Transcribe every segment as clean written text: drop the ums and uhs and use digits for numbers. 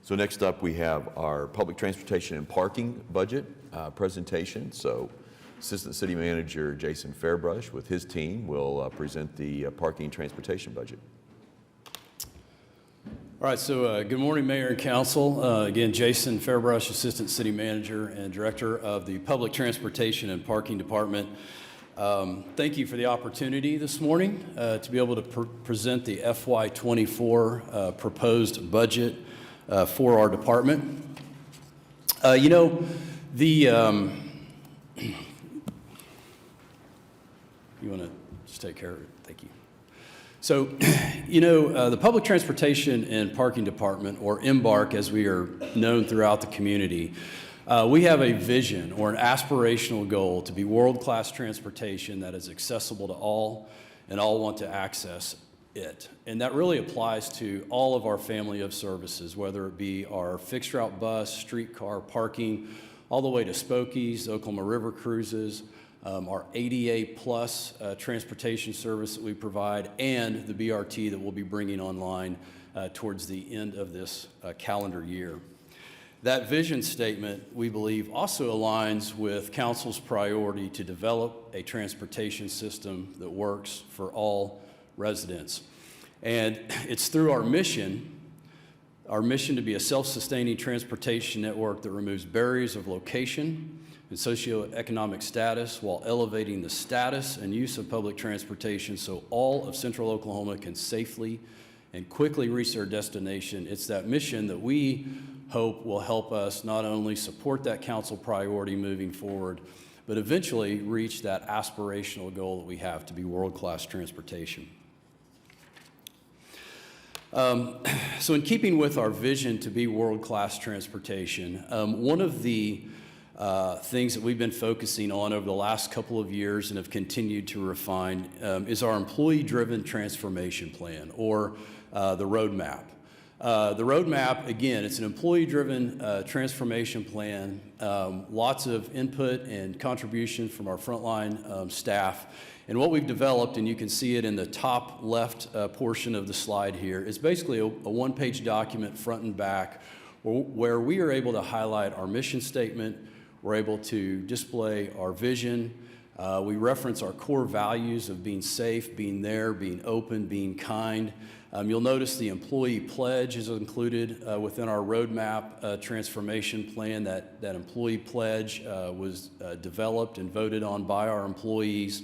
So next up, we have our public transportation and parking budget presentation. So Assistant City Manager Jason Ferbrache with his team will present the parking and transportation budget. All right, so good morning, Mayor and Council. Again, Jason Ferbrache, Assistant City Manager and Director of the Public Transportation and Parking Department. Thank you for the opportunity this morning to be able to present the FY24 proposed budget for our department. You know, you want to just take care of it? Thank you. So, you know, the Public Transportation and Parking Department, or EMBARK as we are known throughout the community, we have a vision or an aspirational goal to be world-class transportation that is accessible to all and all want to access it. And that really applies to all of our family of services, whether it be our fixed route bus, streetcar, parking, all the way to Spokies, Oklahoma River cruises, our ADA plus transportation service that we provide, and the BRT that we'll be bringing online towards the end of this calendar year. That vision statement, we believe, also aligns with Council's priority to develop a transportation system that works for all residents. And it's through our mission to be a self-sustaining transportation network that removes barriers of location and socioeconomic status while elevating the status and use of public transportation so all of Central Oklahoma can safely and quickly reach their destination. It's that mission that we hope will help us not only support that council priority moving forward, but eventually reach that aspirational goal that we have to be world-class transportation. So in keeping with our vision to be world-class transportation, one of the things that we've been focusing on over the last couple of years and have continued to refine is our employee-driven transformation plan, or the roadmap. The roadmap, again, it's an employee-driven transformation plan, lots of input and contribution from our frontline staff. And what we've developed, and you can see it in the top left portion of the slide here, is basically a one-page document front and back where we are able to highlight our mission statement, we're able to display our vision, we reference our core values of being safe, being there, being open, being kind. You'll notice the employee pledge is included within our roadmap transformation plan. That employee pledge was developed and voted on by our employees.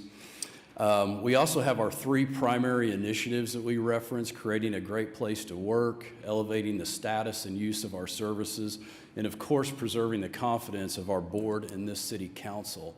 We also have our three primary initiatives that we reference: creating a great place to work, elevating the status and use of our services, and of course preserving the confidence of our board and this city council.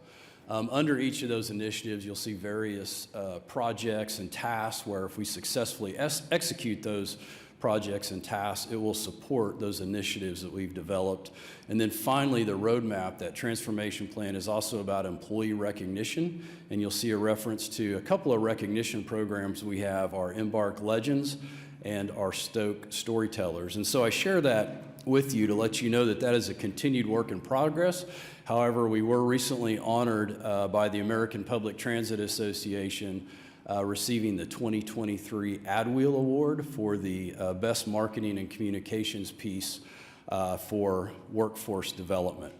Under each of those initiatives, you'll see various projects and tasks where if we successfully execute those projects and tasks, it will support those initiatives that we've developed. And then finally, the roadmap, that transformation plan, is also about employee recognition, and you'll see a reference to a couple of recognition programs we have, our EMBARK Legends and our Stoke Storytellers. And so I share that with you to let you know that that is a continued work in progress. However, we were recently honored by the American Public Transit Association receiving the 2023 AdWheel Award for the Best Marketing and Communications piece for workforce development.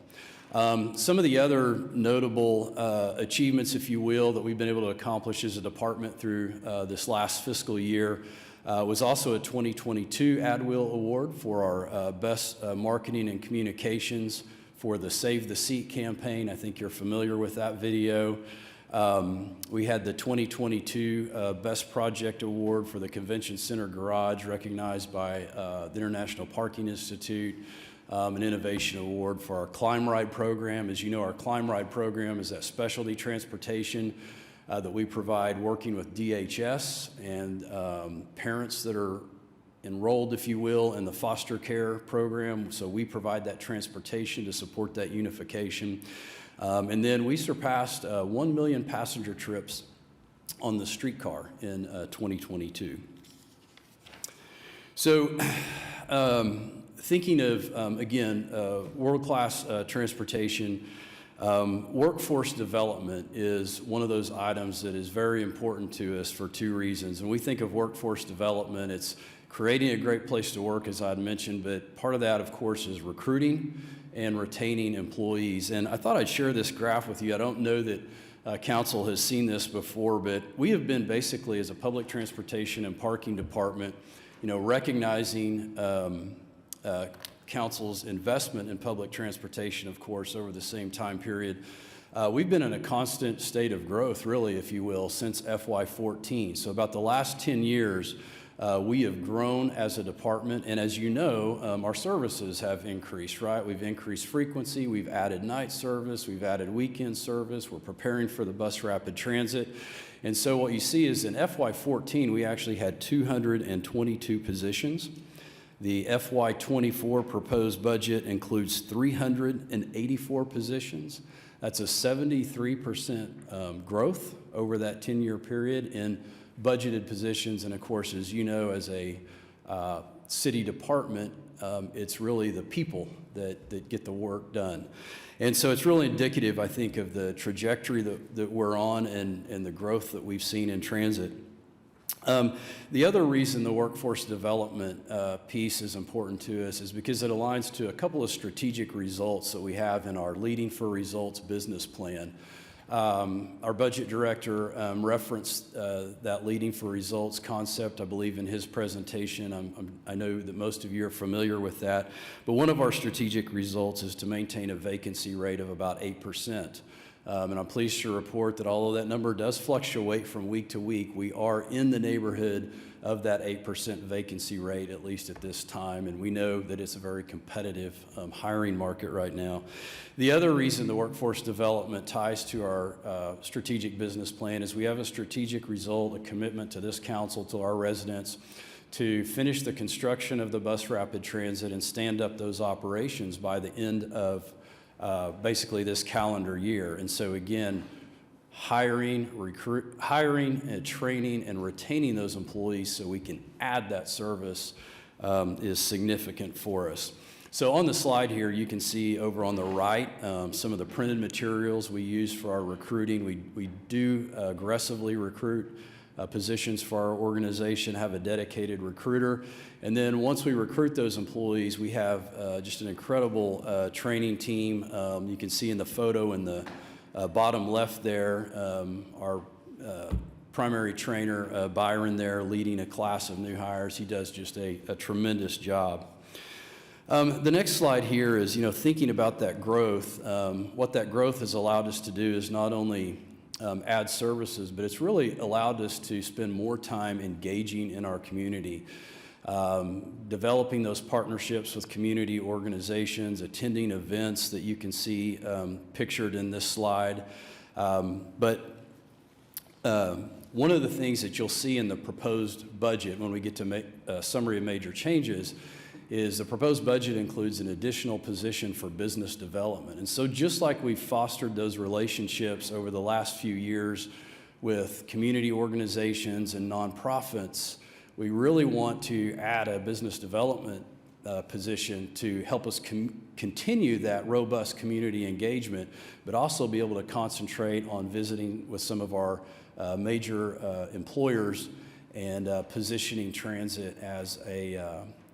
Some of the other notable achievements, if you will, that we've been able to accomplish as a department through this last fiscal year was also a 2022 AdWheel Award for our Best Marketing and Communications for the Save the Seat campaign. I think you're familiar with that video. We had the 2022 Best Project Award for the Convention Center Garage, recognized by the International Parking Institute, an Innovation Award for our Climb Ride program. As you know, our Climb Ride program is that specialty transportation that we provide working with DHS and parents that are enrolled, if you will, in the foster care program. So we provide that transportation to support that unification. And then we surpassed 1 million passenger trips on the streetcar in 2022. So thinking of, again, world-class transportation, workforce development is one of those items that is very important to us for two reasons. And we think of workforce development, it's creating a great place to work, as I had mentioned, but part of that, of course, is recruiting and retaining employees. And I thought I'd share this graph with you. I don't know that council has seen this before, but we have been basically, as a public transportation and parking department, recognizing council's investment in public transportation, of course, over the same time period. We've been in a constant state of growth, really, if you will, since FY14. So about the last 10 years, we have grown as a department, and as you know, our services have increased, right? We've increased frequency, we've added night service, we've added weekend service, we're preparing for the Bus Rapid Transit. And so what you see is in FY14, we actually had 222 positions. The FY24 proposed budget includes 384 positions. That's a 73% growth over that 10-year period in budgeted positions. And of course, as you know, as a city department, it's really the people that get the work done. And so it's really indicative, I think, of the trajectory that we're on and the growth that we've seen in transit. The other reason the workforce development piece is important to us is because it aligns to a couple of strategic results that we have in our Leading for Results business plan. Our budget director referenced that Leading for Results concept, I believe, in his presentation. I know that most of you are familiar with that. But one of our strategic results is to maintain a vacancy rate of about 8%. And I'm pleased to report that although that number does fluctuate from week to week, we are in the neighborhood of that 8% vacancy rate, at least at this time, and we know that it's a very competitive hiring market right now. The other reason the workforce development ties to our strategic business plan is we have a strategic result, a commitment to this council, to our residents, to finish the construction of the Bus Rapid Transit and stand up those operations by the end of basically this calendar year. And so again, hiring and training and retaining those employees so we can add that service is significant for us. So on the slide here, you can see over on the right some of the printed materials we use for our recruiting. We do aggressively recruit positions for our organization, have a dedicated recruiter. And then once we recruit those employees, we have just an incredible training team. You can see in the photo in the bottom left there, our primary trainer, Byron there, leading a class of new hires. He does just a tremendous job. The next slide here is, thinking about that growth. What that growth has allowed us to do is not only add services, but it's really allowed us to spend more time engaging in our community, developing those partnerships with community organizations, attending events that you can see pictured in this slide. But one of the things that you'll see in the proposed budget when we get to make a summary of major changes is the proposed budget includes an additional position for business development. And so just like we've fostered those relationships over the last few years with community organizations and nonprofits, we really want to add a business development position to help us continue that robust community engagement, but also be able to concentrate on visiting with some of our major employers and positioning transit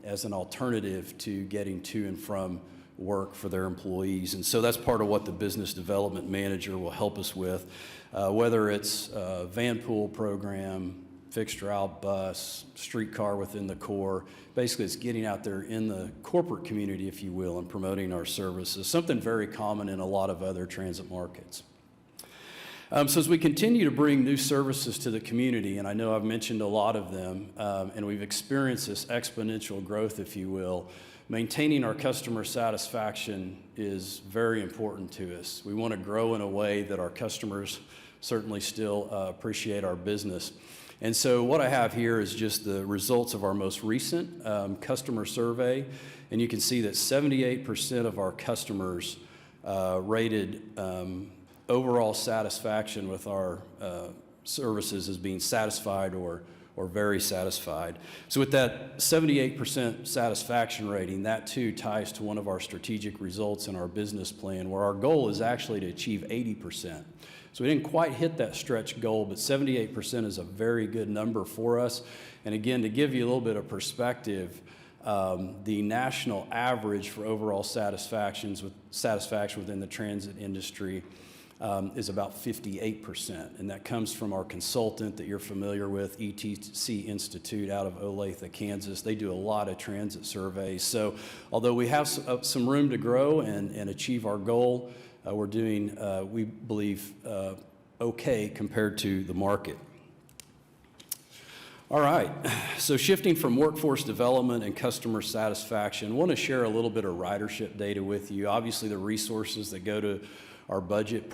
as an alternative to getting to and from work for their employees. And so that's part of what the business development manager will help us with, whether it's a van pool program, fixed route bus, streetcar within the core. Basically, it's getting out there in the corporate community, if you will, and promoting our services, something very common in a lot of other transit markets. So as we continue to bring new services to the community, and I know I've mentioned a lot of them, and we've experienced this exponential growth, if you will, maintaining our customer satisfaction is very important to us. We want to grow in a way that our customers certainly still appreciate our business. And so what I have here is just the results of our most recent customer survey, and you can see that 78% of our customers rated overall satisfaction with our services as being satisfied or very satisfied. So with that 78% satisfaction rating, that too ties to one of our strategic results in our business plan, where our goal is actually to achieve 80%. So we didn't quite hit that stretch goal, but 78% is a very good number for us. And again, to give you a little bit of perspective, the national average for overall satisfaction within the transit industry is about 58%, and that comes from our consultant that you're familiar with, ETC Institute out of Olathe, Kansas. They do a lot of transit surveys. So although we have some room to grow and achieve our goal, we're doing, we believe, okay compared to the market. All right, so shifting from workforce development and customer satisfaction, I want to share a little bit of ridership data with you. Obviously, the resources that go to our budget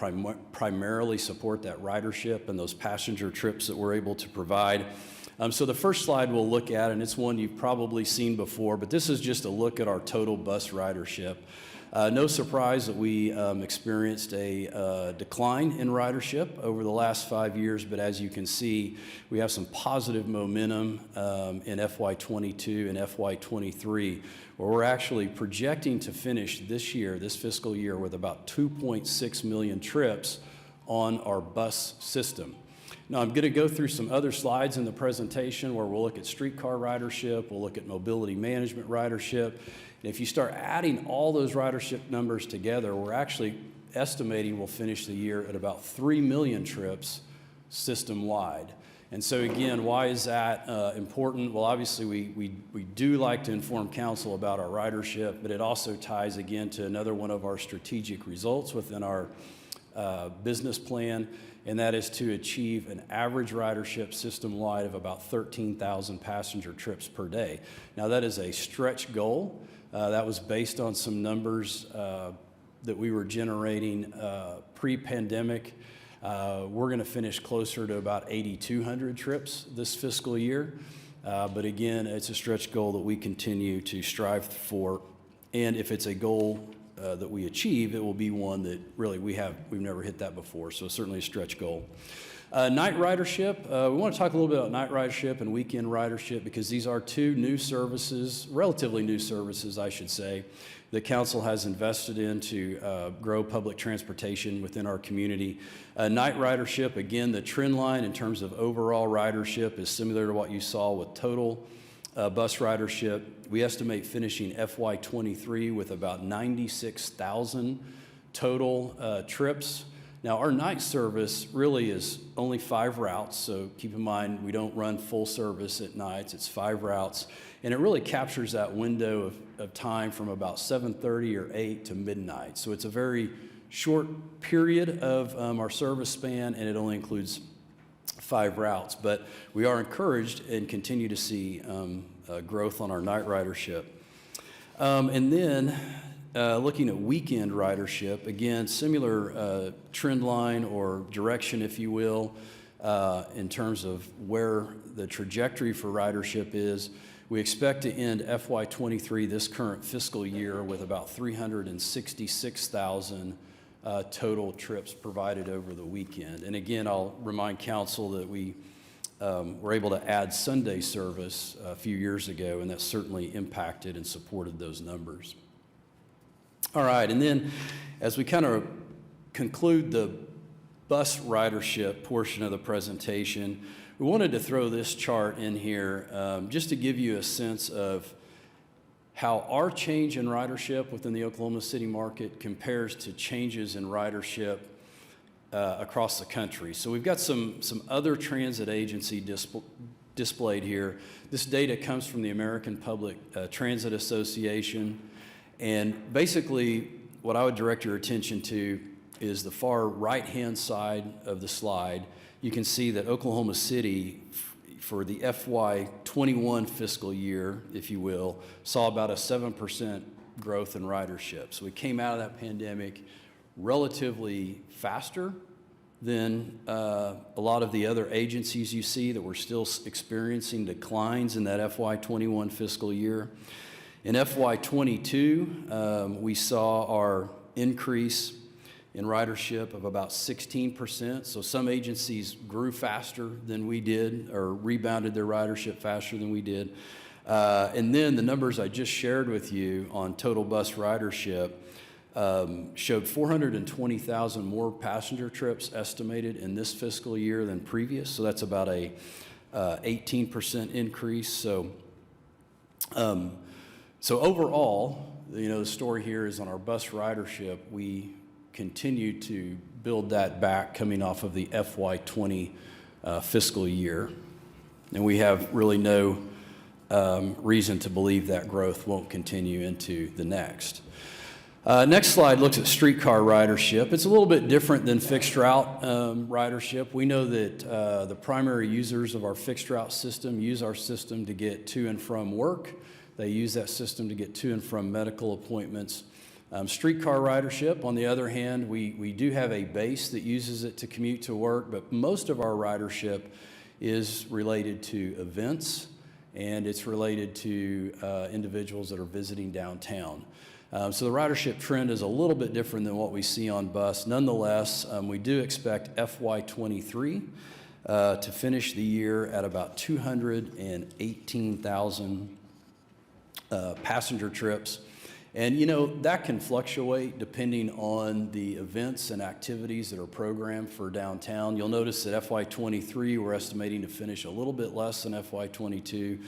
primarily support that ridership and those passenger trips that we're able to provide. So the first slide we'll look at, and it's one you've probably seen before, but this is just a look at our total bus ridership. No surprise that we experienced a decline in ridership over the last 5 years, but as you can see, we have some positive momentum in FY22 and FY23, where we're actually projecting to finish this year, this fiscal year, with about 2.6 million trips on our bus system. Now, I'm going to go through some other slides in the presentation where we'll look at streetcar ridership, we'll look at mobility management ridership. And if you start adding all those ridership numbers together, we're actually estimating we'll finish the year at about 3 million trips system-wide. And so again, why is that important? Well, obviously we do like to inform council about our ridership, but it also ties again to another one of our strategic results within our business plan, and that is to achieve an average ridership system-wide of about 13,000 passenger trips per day. Now, that is a stretch goal. That was based on some numbers that we were generating pre-pandemic. We're going to finish closer to about 8,200 trips this fiscal year. But again, it's a stretch goal that we continue to strive for. And if it's a goal that we achieve, it will be one that really we've never hit that before. So certainly a stretch goal. Night ridership, we want to talk a little bit about night ridership and weekend ridership because these are two new services, relatively new services, I should say, that council has invested in to grow public transportation within our community. Night ridership, again, the trend line in terms of overall ridership is similar to what you saw with total bus ridership. We estimate finishing FY23 with about 96,000 total trips. Now, our night service really is only 5 routes, so keep in mind we don't run full service at nights. It's 5 routes, and it really captures that window of time from about 7:30 or 8 to midnight. So it's a very short period of our service span, and it only includes 5 routes. But we are encouraged and continue to see growth on our night ridership. And then looking at weekend ridership, again, similar trend line or direction, if you will, in terms of where the trajectory for ridership is. We expect to end FY23, this current fiscal year, with about 366,000 total trips provided over the weekend. And again, I'll remind council that we were able to add Sunday service a few years ago, and that certainly impacted and supported those numbers. All right, and then as we kind of conclude the bus ridership portion of the presentation, we wanted to throw this chart in here just to give you a sense of how our change in ridership within the Oklahoma City market compares to changes in ridership across the country. So we've got some other transit agency displayed here. This data comes from the American Public Transit Association. And basically, what I would direct your attention to is the far right-hand side of the slide. You can see that Oklahoma City, for the FY21 fiscal year, if you will, saw about a 7% growth in ridership. So we came out of that pandemic relatively faster than a lot of the other agencies you see that were still experiencing declines in that FY21 fiscal year. In FY22, we saw our increase in ridership of about 16%. So some agencies grew faster than we did or rebounded their ridership faster than we did. And then the numbers I just shared with you on total bus ridership, showed 420,000 more passenger trips estimated in this fiscal year than previous, so that's about a 18% increase. So overall, the story here is on our bus ridership, we continue to build that back coming off of the FY20 fiscal year. And we have really no reason to believe that growth won't continue into the next. Next slide looks at streetcar ridership. It's a little bit different than fixed route ridership. We know that the primary users of our fixed route system use our system to get to and from work. They use that system to get to and from medical appointments. Streetcar ridership, on the other hand, we do have a base that uses it to commute to work, but most of our ridership is related to events, and it's related to individuals that are visiting downtown. So the ridership trend is a little bit different than what we see on bus. Nonetheless, we do expect FY23 to finish the year at about 218,000 passenger trips. And that can fluctuate depending on the events and activities that are programmed for downtown. You'll notice that FY23, we're estimating to finish a little bit less than FY22.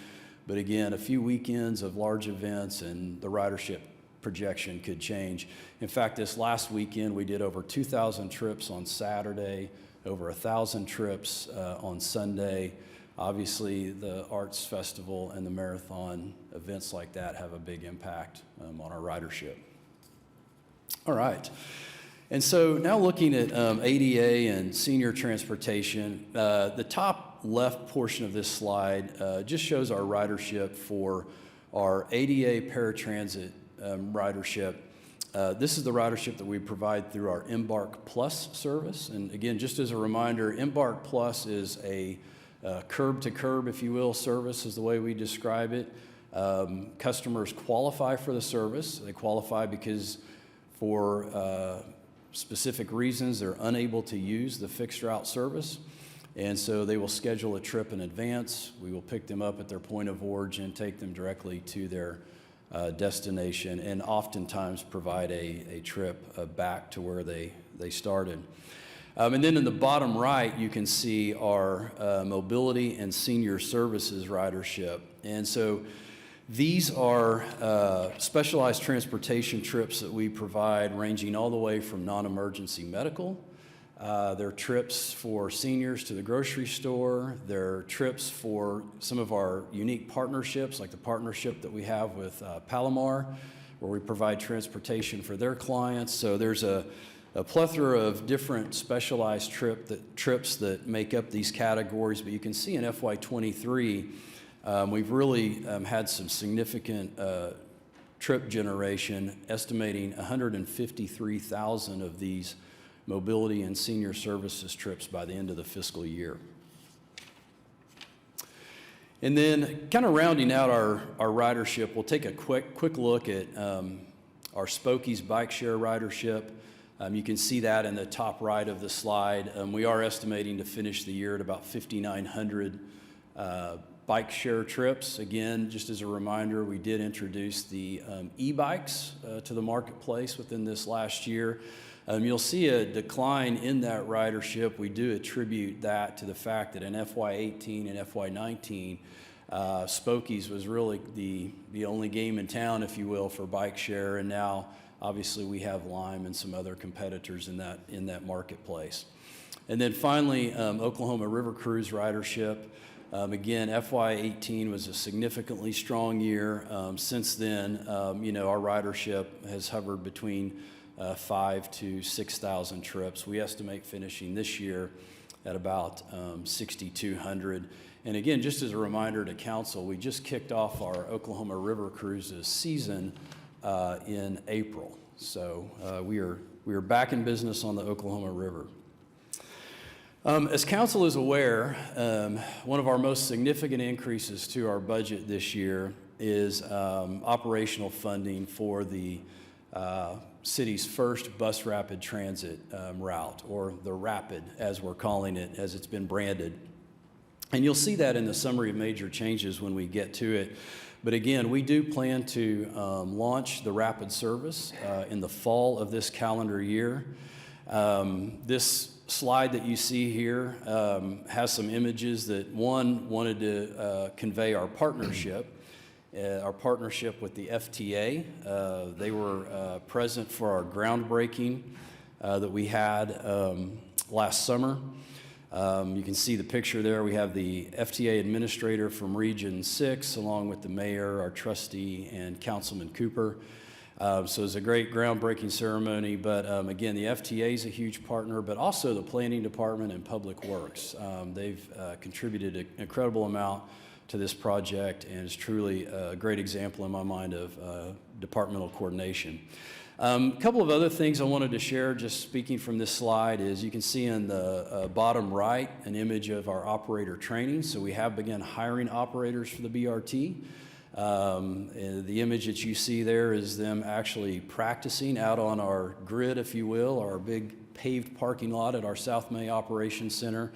But again, a few weekends of large events and the ridership projection could change. In fact, this last weekend, we did over 2,000 trips on Saturday, over 1,000 trips on Sunday. Obviously, the arts festival and the marathon events like that have a big impact on our ridership. All right. And so now looking at ADA and senior transportation, the top left portion of this slide just shows our ridership for our ADA paratransit ridership. This is the ridership that we provide through our EMBARK Plus service. And again, just as a reminder, EMBARK Plus is a curb-to-curb, if you will, service is the way we describe it. Customers qualify for the service. They qualify because for specific reasons they're unable to use the fixed route service. And so they will schedule a trip in advance. We will pick them up at their point of origin, take them directly to their destination, and oftentimes provide a trip back to where they started. And then in the bottom right, you can see our mobility and senior services ridership. And so these are specialized transportation trips that we provide, ranging all the way from non-emergency medical. They're trips for seniors to the grocery store. They're trips for some of our unique partnerships, like the partnership that we have with Palomar, where we provide transportation for their clients. So there's a plethora of different specialized trips that make up these categories, but you can see in FY23, we've really had some significant trip generation, estimating 153,000 of these mobility and senior services trips by the end of the fiscal year. And then kind of rounding out our ridership, we'll take a quick look at our Spokies bike share ridership. You can see that in the top right of the slide. We are estimating to finish the year at about 5,900 bike share trips. Again, just as a reminder, we did introduce the e-bikes to the marketplace within this last year. You'll see a decline in that ridership. We do attribute that to the fact that in FY18 and FY19, Spokies was really the only game in town, if you will, for bike share, and now obviously we have Lime and some other competitors in that marketplace. And then finally, Oklahoma River Cruise ridership. Again, FY18 was a significantly strong year. Since then, our ridership has hovered between 5,000 to 6,000 trips. We estimate finishing this year at about 6,200. And again, just as a reminder to council, we just kicked off our Oklahoma River Cruises season in April. So we are back in business on the Oklahoma River. As council is aware, one of our most significant increases to our budget this year is operational funding for the city's first bus rapid transit route, or the Rapid as we're calling it, as it's been branded. And you'll see that in the summary of major changes when we get to it. But again, we do plan to launch the rapid service in the fall of this calendar year. This slide that you see here has some images that wanted to convey our partnership with the FTA. They were present for our groundbreaking that we had last summer. You can see the picture there. We have the FTA administrator from Region 6, along with the mayor, our trustee, and Councilman Cooper. So it's a great groundbreaking ceremony, but again, the FTA is a huge partner, but also the Planning Department and Public Works. They've contributed an incredible amount to this project, and it's truly a great example in my mind of departmental coordination. A couple of other things I wanted to share, just speaking from this slide, is you can see in the bottom right an image of our operator training. So we have begun hiring operators for the BRT. The image that you see there is them actually practicing out on our grid, if you will, our big paved parking lot at our South May Operations Center.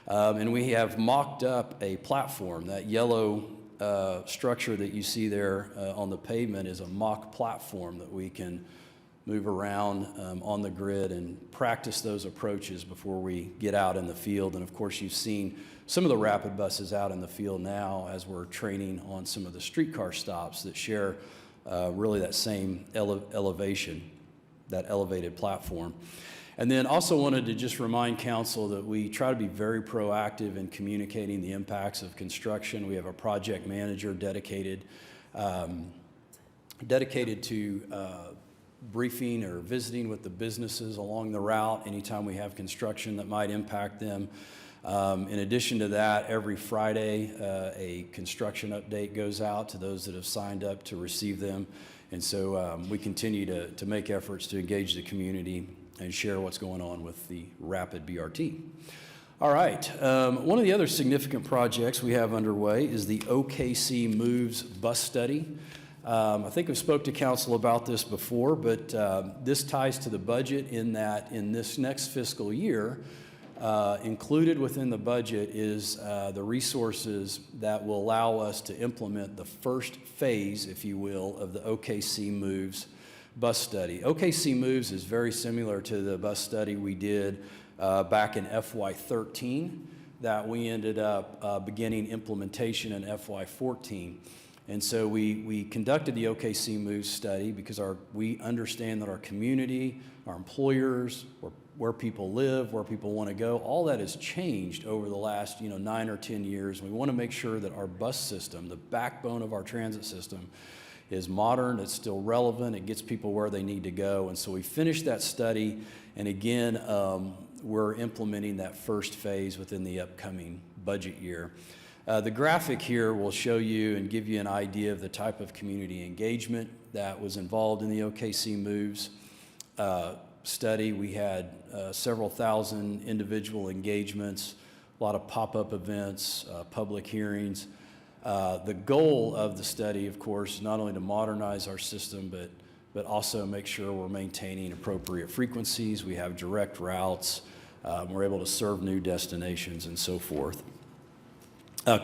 And we have mocked up a platform. That yellow structure that you see there on the pavement is a mock platform that we can move around on the grid and practice those approaches before we get out in the field. And of course, you've seen some of the rapid buses out in the field now as we're training on some of the streetcar stops that share really that same elevation, that elevated platform. And then also wanted to just remind council that we try to be very proactive in communicating the impacts of construction. We have a project manager dedicated to briefing or visiting with the businesses along the route anytime we have construction that might impact them. In addition to that, every Friday, a construction update goes out to those that have signed up to receive them. And so we continue to make efforts to engage the community and share what's going on with the rapid BRT. All right, one of the other significant projects we have underway is the OKC Moves bus study. I think we spoke to council about this before, but this ties to the budget in that in this next fiscal year, included within the budget is the resources that will allow us to implement the first phase, if you will, of the OKC Moves bus study. OKC Moves is very similar to the bus study we did back in FY13 that we ended up beginning implementation in FY14. And so we conducted the OKC Moves study because we understand that our community, our employers, where people live, where people want to go, all that has changed over the last 9 or 10 years. We want to make sure that our bus system, the backbone of our transit system, is modern, it's still relevant, it gets people where they need to go. And so we finished that study, and again, we're implementing that first phase within the upcoming budget year. The graphic here will show you and give you an idea of the type of community engagement that was involved in the OKC Moves study. We had several thousand individual engagements, a lot of pop-up events, public hearings. The goal of the study, of course, is not only to modernize our system, but also make sure we're maintaining appropriate frequencies. We have direct routes. We're able to serve new destinations and so forth.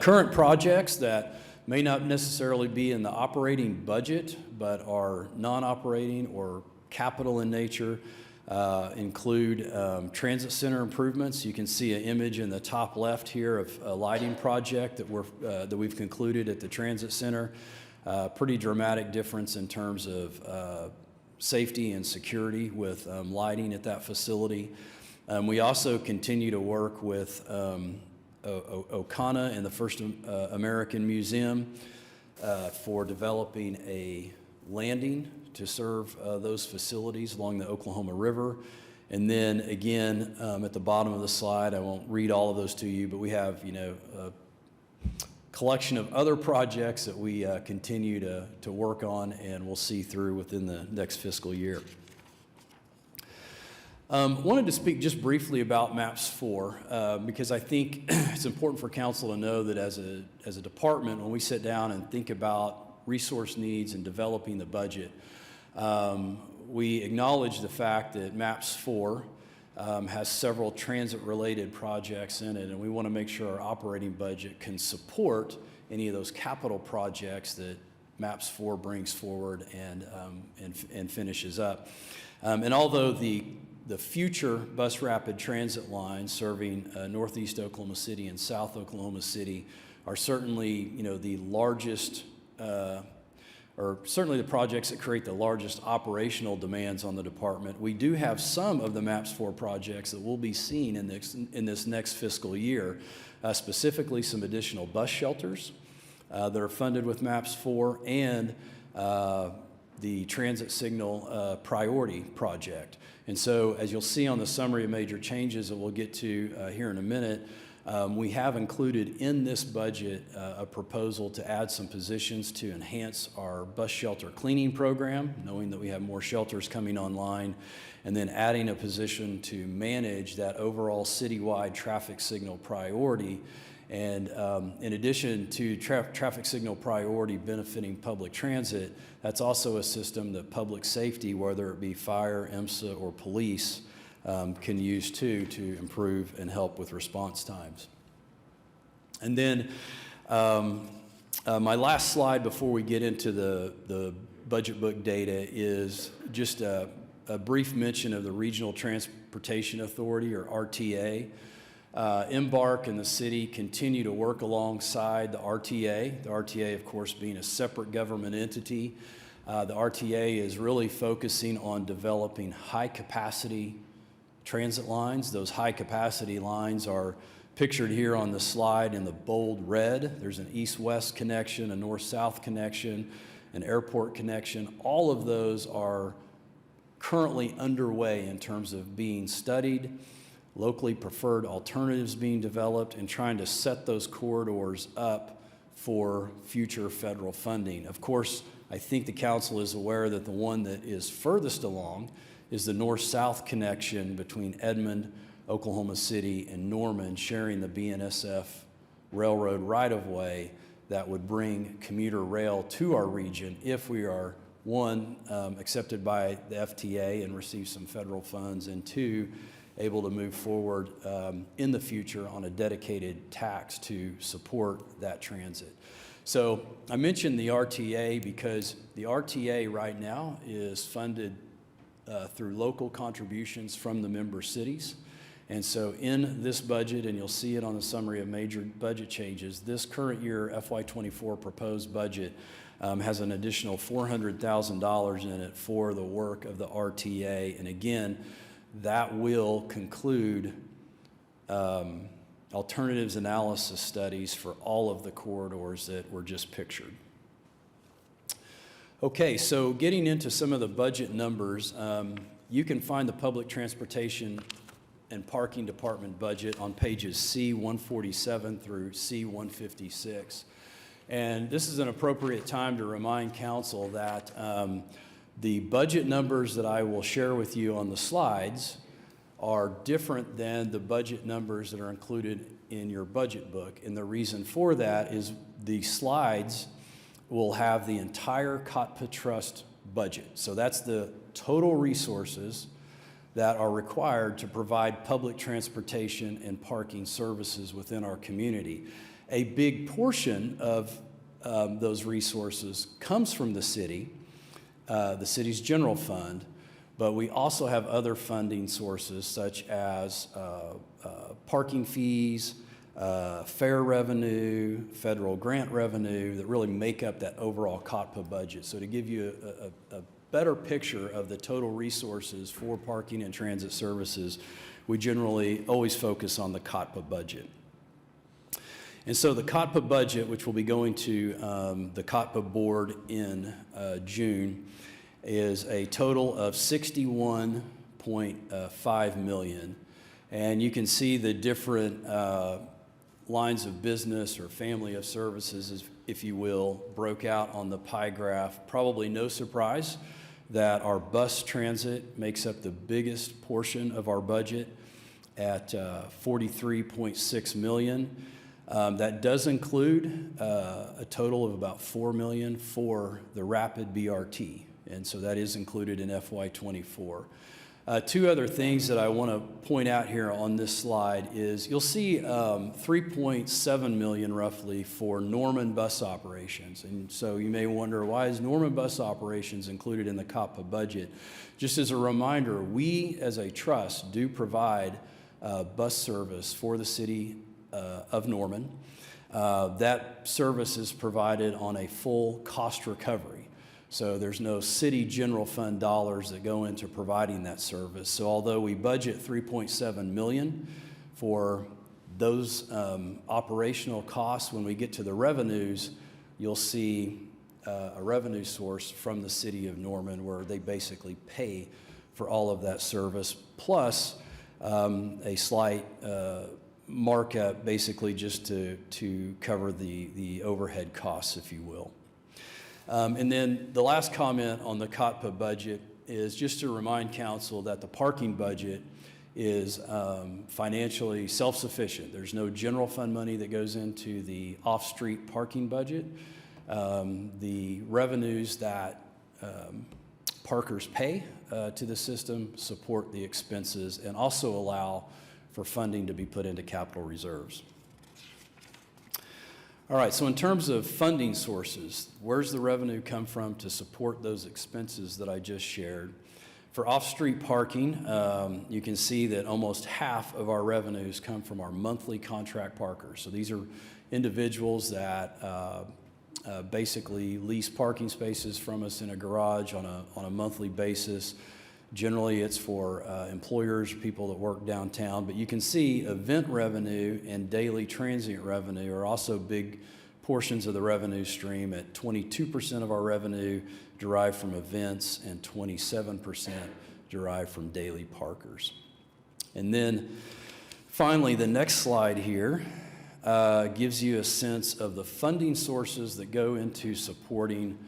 Current projects that may not necessarily be in the operating budget, but are non-operating or capital in nature, include transit center improvements. You can see an image in the top left here of a lighting project that we've concluded at the transit center. Pretty dramatic difference in terms of safety and security with lighting at that facility. We also continue to work with OCANA and the First American Museum for developing a landing to serve those facilities along the Oklahoma River. And then again, at the bottom of the slide, I won't read all of those to you, but we have a collection of other projects that we continue to work on and we'll see through within the next fiscal year. Wanted to speak just briefly about MAPS 4 because I think it's important for council to know that as a department, when we sit down and think about resource needs and developing the budget, we acknowledge the fact that MAPS 4 has several transit-related projects in it, and we want to make sure our operating budget can support any of those capital projects MAPS 4 brings forward and finishes up. And although the future bus rapid transit lines serving Northeast Oklahoma City and South Oklahoma City are certainly, the largest, or certainly the projects that create the largest operational demands on the department. We do have some of the MAPS 4 projects that we'll be seeing in this next fiscal year, specifically some additional bus shelters that are funded with MAPS 4 and the transit signal priority project. And so, as you'll see on the summary of major changes that we'll get to here in a minute, we have included in this budget a proposal to add some positions to enhance our bus shelter cleaning program, knowing that we have more shelters coming online, and then adding a position to manage that overall citywide traffic signal priority. And in addition to traffic signal priority benefiting public transit, that's also a system that public safety, whether it be fire, IMSA, or police, can use too to improve and help with response times. And then my last slide before we get into the budget book data is just a brief mention of the Regional Transportation Authority, or RTA. EMBARK and the city continue to work alongside the RTA, of course, being a separate government entity. The RTA is really focusing on developing high-capacity transit lines. Those high-capacity lines are pictured here on the slide in the bold red. There's an east-west connection, a north-south connection, an airport connection. All of those are currently underway in terms of being studied, locally preferred alternatives being developed, and trying to set those corridors up for future federal funding. Of course, I think the council is aware that the one that is furthest along is the north-south connection between Edmond, Oklahoma City, and Norman, sharing the BNSF railroad right-of-way that would bring commuter rail to our region if we are, one, accepted by the FTA and receive some federal funds, and two, able to move forward in the future on a dedicated tax to support that transit. So I mentioned the RTA because the RTA right now is funded through local contributions from the member cities. And so in this budget, and you'll see it on the summary of major budget changes, this current year FY24 proposed budget has an additional $400,000 in it for the work of the RTA. And again, that will conclude alternatives analysis studies for all of the corridors that were just pictured. Okay, so getting into some of the budget numbers, you can find the Public Transportation and Parking Department budget on pages C147 through C156. And this is an appropriate time to remind council that the budget numbers that I will share with you on the slides are different than the budget numbers that are included in your budget book. And the reason for that is the slides will have the entire COTPA Trust budget. So that's the total resources that are required to provide public transportation and parking services within our community. A big portion of those resources comes from the city's general fund, but we also have other funding sources such as parking fees, fare revenue, federal grant revenue that really make up that overall COTPA budget. So to give you a better picture of the total resources for parking and transit services, we generally always focus on the COTPA budget. And so the COTPA budget, which will be going to the COTPA board in June, is a total of $61.5 million. And you can see the different lines of business or family of services, if you will, broke out on the pie graph. Probably no surprise that our bus transit makes up the biggest portion of our budget at $43.6 million. That does include a total of about $4 million for the rapid BRT, and so that is included in FY24. Two other things that I want to point out here on this slide is you'll see $3.7 million roughly for Norman bus operations. And so you may wonder, why is Norman bus operations included in the COTPA budget? Just as a reminder, we as a trust do provide bus service for the city of Norman. That service is provided on a full cost recovery. So there's no city general fund dollars that go into providing that service. So although we budget $3.7 million for those operational costs, when we get to the revenues, you'll see a revenue source from the city of Norman where they basically pay for all of that service, plus a slight markup basically just to cover the overhead costs, if you will. And then the last comment on the COTPA budget is just to remind council that the parking budget is financially self-sufficient. There's no general fund money that goes into the off-street parking budget. The revenues that parkers pay to the system support the expenses and also allow for funding to be put into capital reserves. All right, so in terms of funding sources, where's the revenue come from to support those expenses that I just shared? For off-street parking, you can see that almost half of our revenues come from our monthly contract parkers. So these are individuals that basically lease parking spaces from us in a garage on a monthly basis. Generally, it's for employers, people that work downtown, but you can see event revenue and daily transient revenue are also big portions of the revenue stream. At 22% of our revenue derived from events and 27% derived from daily parkers. And then finally, the next slide here gives you a sense of the funding sources that go into supporting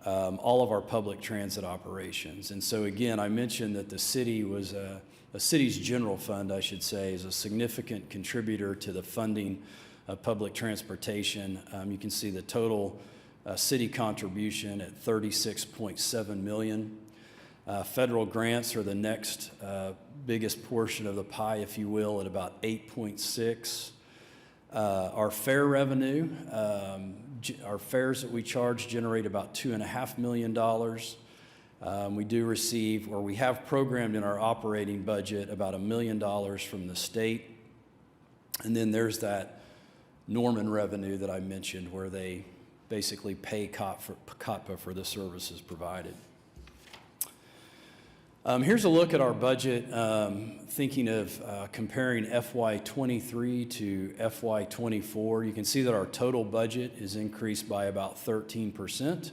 all of our public transit operations. And so again, I mentioned that the city was the city's general fund, I should say, is a significant contributor to the funding of public transportation. You can see the total city contribution at $36.7 million. Federal grants are the next biggest portion of the pie, if you will, at about 8.6. Our fare revenue, our fares that we charge generate about $2.5 million. We do receive, or we have programmed in our operating budget, about $1 million from the state. And then there's that Norman revenue that I mentioned where they basically pay COTPA for the services provided. Here's a look at our budget, thinking of comparing FY23 to FY24. You can see that our total budget is increased by about 13%.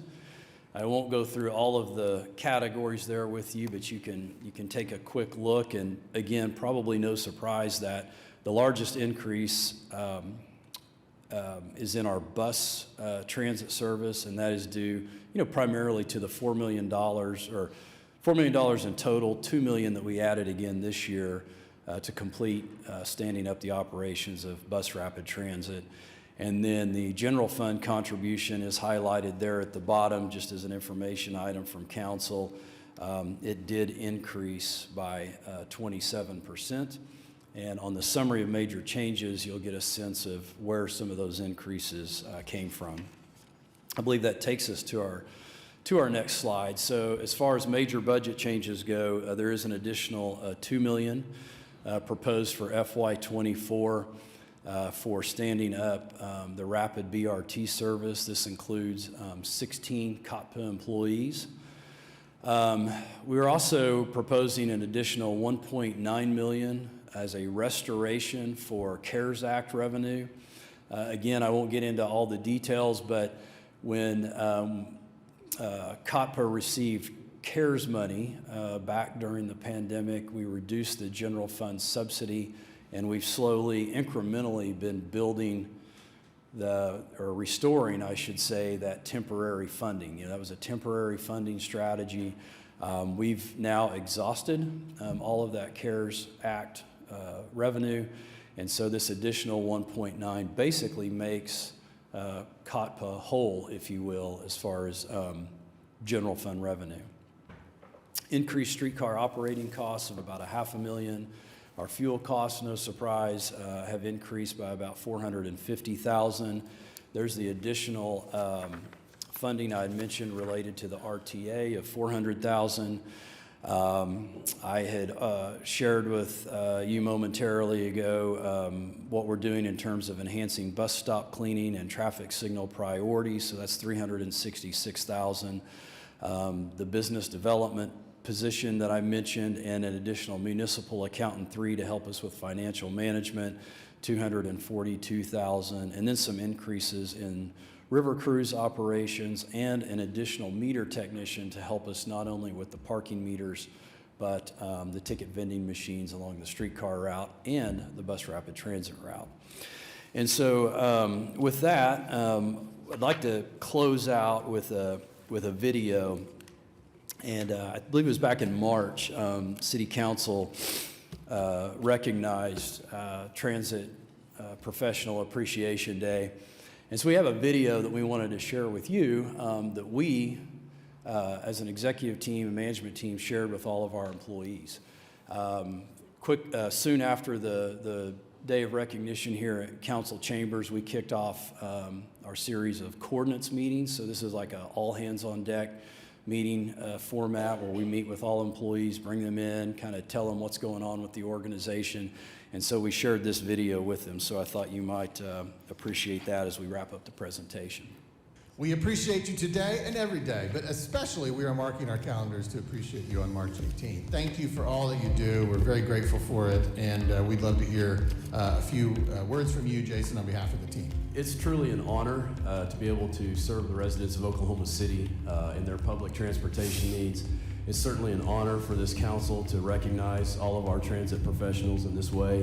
I won't go through all of the categories there with you, but you can take a quick look. And again, probably no surprise that the largest increase is in our bus transit service, and that is due, primarily to the $4 million in total, $2 million that we added again this year to complete standing up the operations of Bus Rapid Transit. And then the general fund contribution is highlighted there at the bottom, just as an information item from council. It did increase by 27%. And on the summary of major changes, you'll get a sense of where some of those increases came from. I believe that takes us to our next slide. So as far as major budget changes go, there is an additional $2 million proposed for FY24 for standing up the rapid BRT service. This includes 16 COTPA employees. We're also proposing an additional $1.9 million as a restoration for CARES Act revenue. Again, I won't get into all the details, but when COTPA received CARES money back during the pandemic, we reduced the general fund subsidy, and we've slowly, incrementally been building or restoring, I should say, that temporary funding. That was a temporary funding strategy. We've now exhausted all of that CARES Act revenue, and so this additional 1.9 basically makes COTPA whole, if you will, as far as general fund revenue. increased streetcar operating costs of about $500,000. Our fuel costs, no surprise, have increased by about $450,000. There's the additional funding I had mentioned related to the RTA of $400,000. I had shared with you momentarily ago what we're doing in terms of enhancing bus stop cleaning and traffic signal priorities, so that's $366,000. The business development position that I mentioned, and an additional municipal accountant 3 to help us with financial management, $242,000, and then some increases in river cruise operations and an additional meter technician to help us not only with the parking meters, but the ticket vending machines along the streetcar route and the bus rapid transit route. And so with that, I'd like to close out with a video. And I believe it was back in March, City Council recognized Transit Professional Appreciation Day. And so we have a video that we wanted to share with you that we, as an executive team and management team, shared with all of our employees. Soon after the day of recognition here at Council Chambers, we kicked off our series of coordinates meetings. So this is like an all-hands-on-deck meeting format where we meet with all employees, bring them in, kind of tell them what's going on with the organization. And so we shared this video with them, so I thought you might appreciate that as we wrap up the presentation. We appreciate you today and every day, but especially we are marking our calendars to appreciate you on March 18th. Thank you for all that you do. We're very grateful for it, and we'd love to hear a few words from you, Jason, on behalf of the team. It's truly an honor to be able to serve the residents of Oklahoma City in their public transportation needs. It's certainly an honor for this council to recognize all of our transit professionals in this way.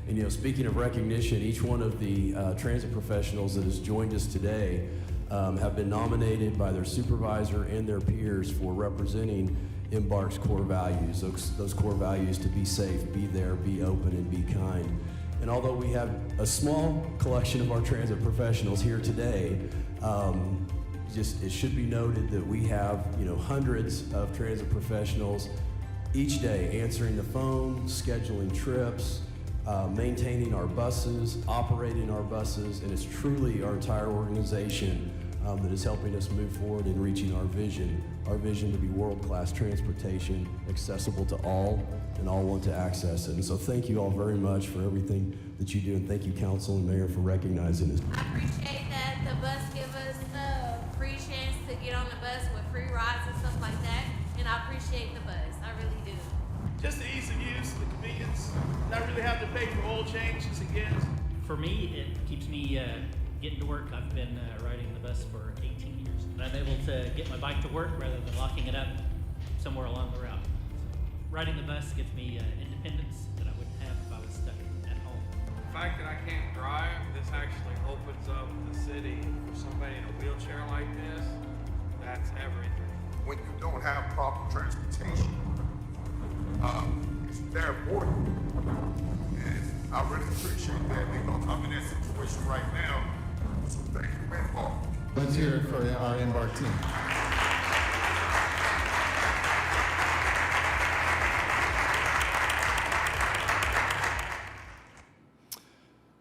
And you know, speaking of recognition, each one of the transit professionals that has joined us today have been nominated by their supervisor and their peers for representing EMBARK's core values, those core values to be safe, be there, be open, and be kind. And although we have a small collection of our transit professionals here today, it should be noted that we have hundreds of transit professionals each day answering the phone, scheduling trips, maintaining our buses, operating our buses, and it's truly our entire organization that is helping us move forward in reaching our vision to be world-class transportation, accessible to all, and all want to access it. And so thank you all very much for everything that you do, and thank you, Council and Mayor, for recognizing us. I appreciate that the bus give us a free chance to get on the bus with free rides and stuff like that, and I appreciate the bus. I really do. Just the ease of use, the convenience, not really having to pay for oil changes again. For me, it keeps me getting to work. I've been riding the bus for 18 years. And I'm able to get my bike to work rather than locking it up somewhere along the route. Riding the bus gives me independence that I wouldn't have if I was stuck at home. The fact that I can't drive, this actually opens up the city for somebody in a wheelchair like this. That's everything. When you don't have proper transportation, it's very important. And I really appreciate that because I'm in that situation right now. So thank you, man. Let's hear it for our EMBARK team.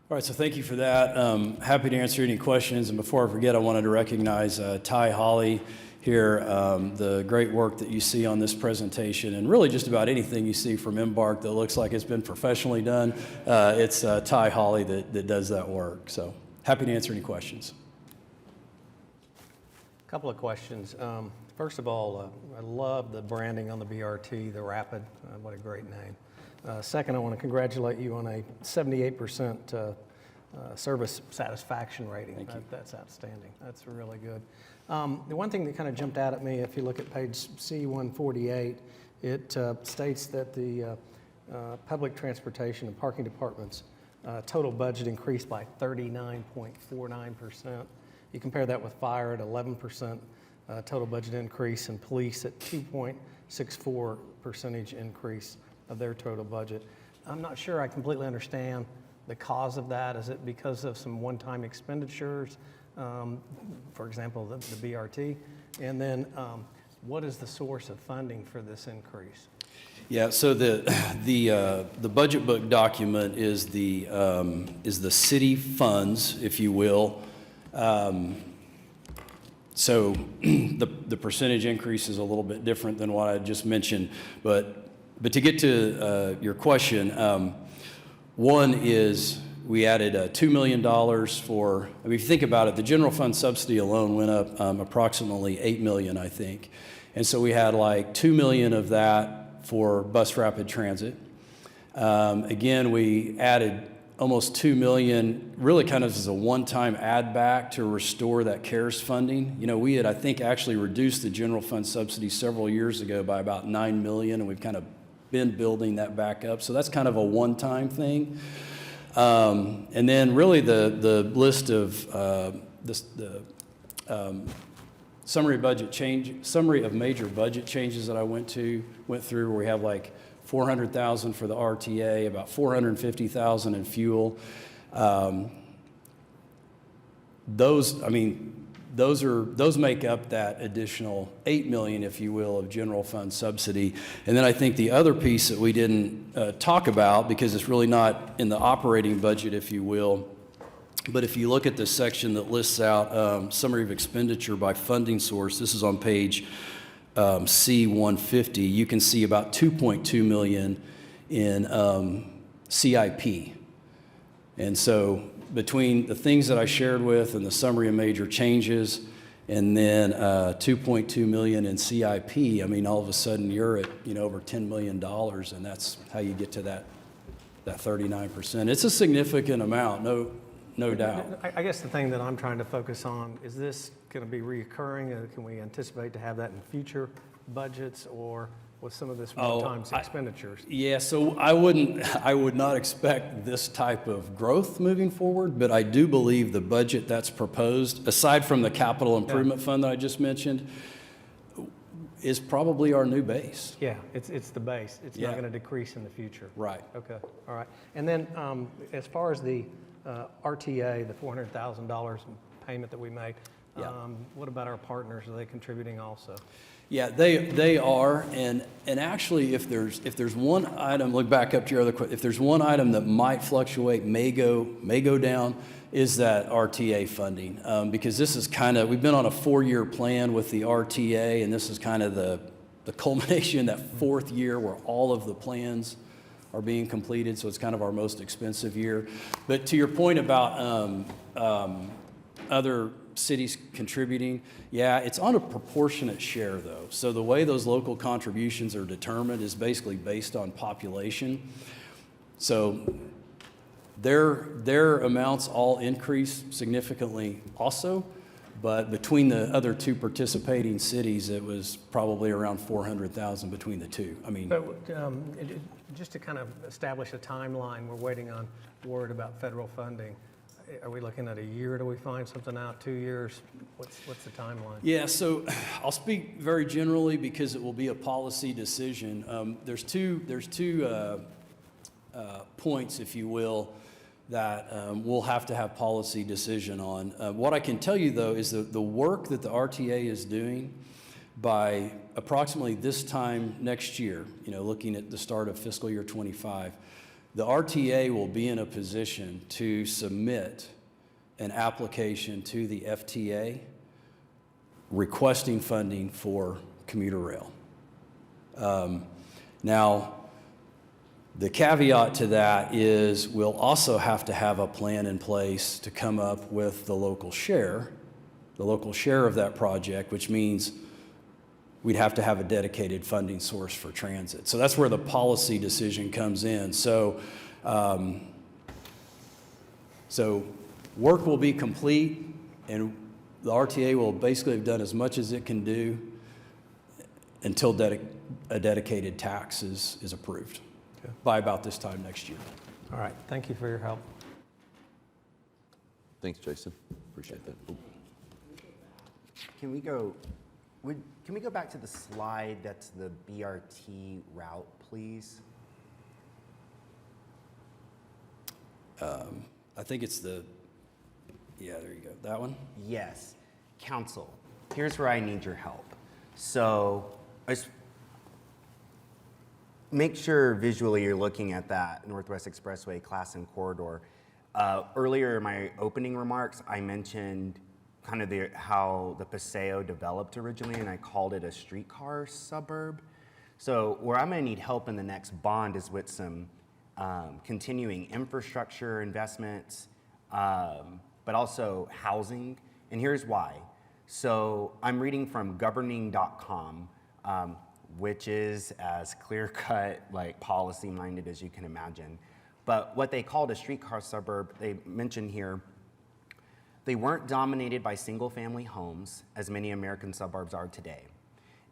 All right, so thank you for that. Happy to answer any questions. And before I forget, I wanted to recognize Ty Holly here, the great work that you see on this presentation, and really just about anything you see from EMBARK that looks like it's been professionally done. It's Ty Holly that does that work. So happy to answer any questions. A couple of questions. First of all, I love the branding on the BRT, the Rapid. What a great name. Second, I want to congratulate you on a 78% service satisfaction rating. That's outstanding. That's really good. The one thing that kind of jumped out at me, if you look at page C148, it states that the public transportation and parking departments total budget increased by 39.49%. You compare that with fire at 11% total budget increase, and police at 2.64% increase of their total budget. I'm not sure I completely understand the cause of that. Is it because of some one-time expenditures, for example, the BRT? And then what is the source of funding for this increase? Yeah, so the budget book document is the city funds, if you will. So the percentage increase is a little bit different than what I just mentioned, but to get to your question, one is we added $2 million for, I mean, if you think about it, the general fund subsidy alone went up approximately $8 million, I think. And so we had like $2 million of that for bus rapid transit. Again, we added almost $2 million, really kind of as a one-time add back to restore that CARES funding. You know, we had, I think, actually reduced the general fund subsidy several years ago by about $9 million, and we've kind of been building that back up. So that's kind of a one-time thing. And then really the list of summary of major budget changes that I went through, where we have like $400,000 for the RTA, about $450,000 in fuel. Those make up that additional $8 million, if you will, of general fund subsidy. And then I think the other piece that we didn't talk about, because it's really not in the operating budget, if you will, but if you look at the section that lists out summary of expenditure by funding source, this is on page C150, you can see about $2.2 million in CIP. And so between the things that I shared with and the summary of major changes, and then $2.2 million in CIP, I mean, all of a sudden you're at, you know, over $10 million, and that's how you get to that 39%. It's a significant amount, no doubt. I guess the thing that I'm trying to focus on, is this going to be reoccurring? Can we anticipate to have that in future budgets, or with some of this one-time expenditures? Yeah, so I would not expect this type of growth moving forward, but I do believe the budget that's proposed, aside from the capital improvement fund that I just mentioned, is probably our new base. Yeah, it's the base. It's not going to decrease in the future. Right. Okay, all right. And then as far as the RTA, the $400,000 payment that we made, what about our partners? Are they contributing also? Yeah, they are, and actually, if there's one item, look back up to your other question, if there's one item that might fluctuate, may go down, is that RTA funding, because this is kind of, we've been on a 4-year plan with the RTA, and this is kind of the culmination, that 4th year where all of the plans are being completed, so it's kind of our most expensive year. But to your point about other cities contributing, yeah, it's on a proportionate share though. So the way those local contributions are determined is basically based on population. So their amounts all increase significantly also, but between the other two participating cities, it was probably around $400,000 between the two. I mean, just to kind of establish a timeline, we're waiting on word about federal funding. Are we looking at a year till we find something out, 2 years? What's the timeline? Yeah, so I'll speak very generally because it will be a policy decision. There's two points, if you will, that we'll have to have policy decision on. What I can tell you though is that the work that the RTA is doing, by approximately this time next year, you know, looking at the start of fiscal year 25, the RTA will be in a position to submit an application to the FTA requesting funding for commuter rail. Now, the caveat to that is we'll also have to have a plan in place to come up with the local share of that project, which means we'd have to have a dedicated funding source for transit. So that's where the policy decision comes in. So work will be complete, and the RTA will basically have done as much as it can do until a dedicated tax is approved by about this time next year. All right, thank you for your help. Thanks, Jason. Appreciate that. Ooh. Can we go back to the slide that's the BRT route, please? I think it's there you go, that one? Yes. Council, here's where I need your help. So make sure visually you're looking at that Northwest Expressway class and corridor. Earlier in my opening remarks, I mentioned kind of how the Paseo developed originally, and I called it a streetcar suburb. So where I'm gonna need help in the next bond is with some continuing infrastructure investments, but also housing, and here's why. So I'm reading from governing.com, which is as clear-cut, like policy-minded as you can imagine. But what they called a streetcar suburb, they mention here, they weren't dominated by single-family homes, as many American suburbs are today.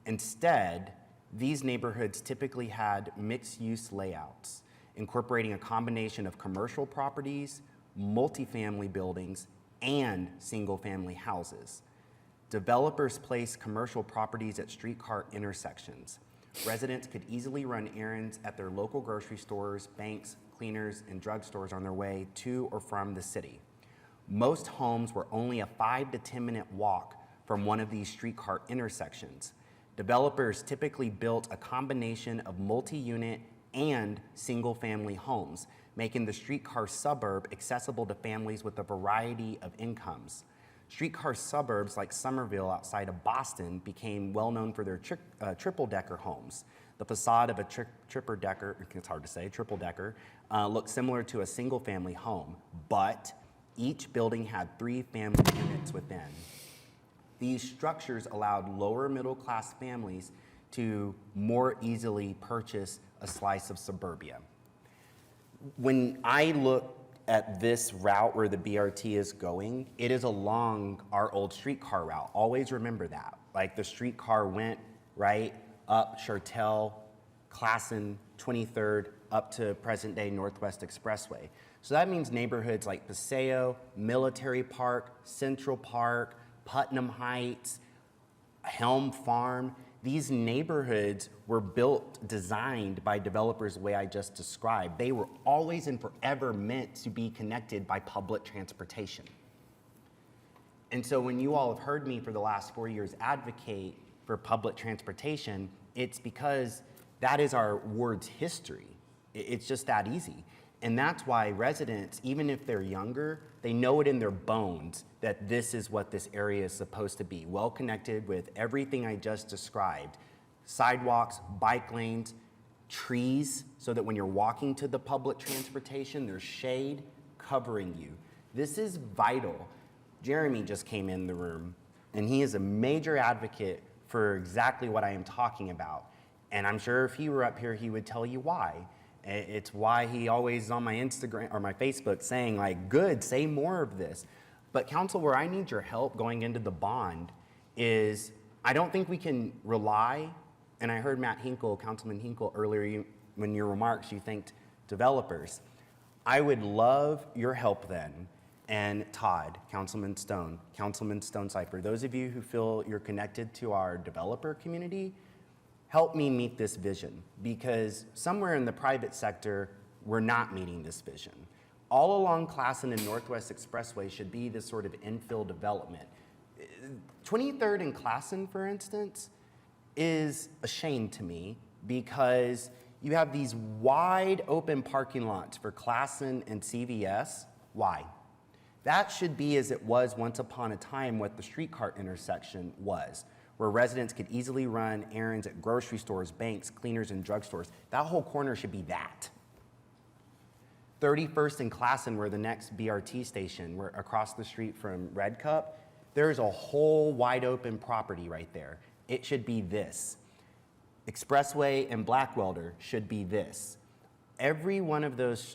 Instead, these neighborhoods typically had mixed-use layouts, incorporating a combination of commercial properties, multifamily buildings, and single-family houses. Developers placed commercial properties at streetcar intersections. Residents could easily run errands at their local grocery stores, banks, cleaners, and drugstores on their way to or from the city. Most homes were only a 5 to 10 minute walk from one of these streetcar intersections. Developers typically built a combination of multi-unit and single-family homes, making the streetcar suburb accessible to families with a variety of incomes. Streetcar suburbs like Somerville outside of Boston became well known for their triple-decker homes. The facade of a triple-decker, it's hard to say, triple-decker, looked similar to a single-family home, but each building had 3 family units within. These structures allowed lower middle-class families to more easily purchase a slice of suburbia. When I look at this route where the BRT is going, it is along our old streetcar route. Always remember that. Like the streetcar went right up Chartel, Classen, 23rd, up to present-day Northwest Expressway. So that means neighborhoods like Paseo, Military Park, Central Park, Putnam Heights, Helm Farm, these neighborhoods were built, designed by developers the way I just described. They were always and forever meant to be connected by public transportation. And so when you all have heard me for the last 4 years advocate for public transportation, it's because that is our ward's history. It's just that easy. And that's why residents, even if they're younger, they know it in their bones that this is what this area is supposed to be, well connected with everything I just described. Sidewalks, bike lanes, trees, so that when you're walking to the public transportation, there's shade covering you. This is vital. Jeremy just came in the room, and he is a major advocate for exactly what I am talking about. And I'm sure if he were up here, he would tell you why. It's why he always is on my Instagram or my Facebook saying like, good, say more of this. But council, where I need your help going into the bond is, I don't think we can rely, and I heard Matt Hinkle, Councilman Hinkle earlier, when your remarks, you thanked developers. I would love your help then, and Todd, Councilman Stone-Cipher, those of you who feel you're connected to our developer community, help me meet this vision, because somewhere in the private sector, we're not meeting this vision. All along Classen and Northwest Expressway should be this sort of infill development. 23rd and Classen, for instance, is a shame to me because you have these wide open parking lots for Classen and CVS. Why? That should be as it was once upon a time what the streetcar intersection was, where residents could easily run errands at grocery stores, banks, cleaners, and drugstores. That whole corner should be that. 31st and Classen, where the next BRT station, we're across the street from Red Cup, there's a whole wide open property right there. It should be this. Expressway and Blackwelder should be this. Every one of those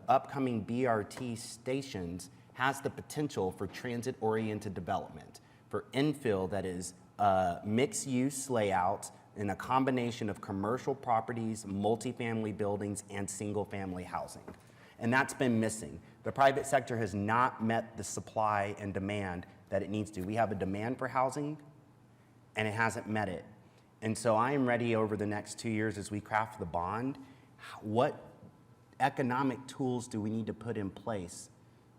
upcoming BRT stations has the potential for transit-oriented development, for infill that is mixed-use layouts in a combination of commercial properties, multifamily buildings, and single-family housing. And that's been missing. The private sector has not met the supply and demand that it needs to. We have a demand for housing, and it hasn't met it. And so I am ready over the next 2 years as we craft the bond, what economic tools do we need to put in place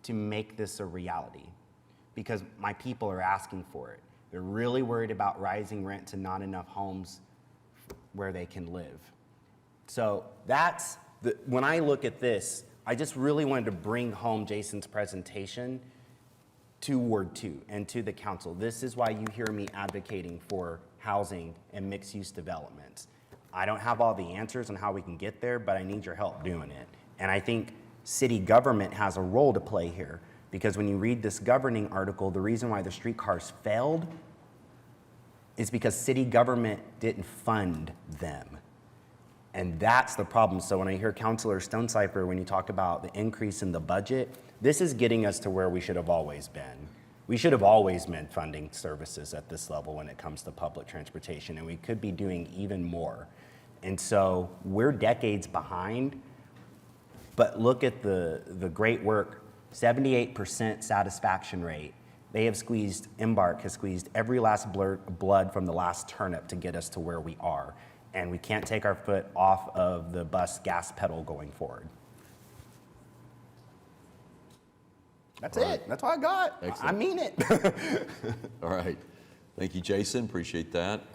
to make this a reality? Because my people are asking for it. They're really worried about rising rents and not enough homes where they can live. So that's, when I look at this, I just really wanted to bring home Jason's presentation to Ward 2 and to the council. This is why you hear me advocating for housing and mixed-use developments. I don't have all the answers on how we can get there, but I need your help doing it. And I think city government has a role to play here, because when you read this governing article, the reason why the streetcars failed is because city government didn't fund them. And that's the problem. So when I hear Councilor Stonecipher, when you talk about the increase in the budget, this is getting us to where we should have always been. We should have always been funding services at this level when it comes to public transportation, and we could be doing even more. And so we're decades behind, but look at the great work, 78% satisfaction rate. They have squeezed, EMBARK has squeezed every last blood from the last turnip to get us to where we are. And we can't take our foot off of the bus gas pedal going forward. That's it. That's all I got. Excellent. I mean it. All right. Thank you, Jason. Appreciate that.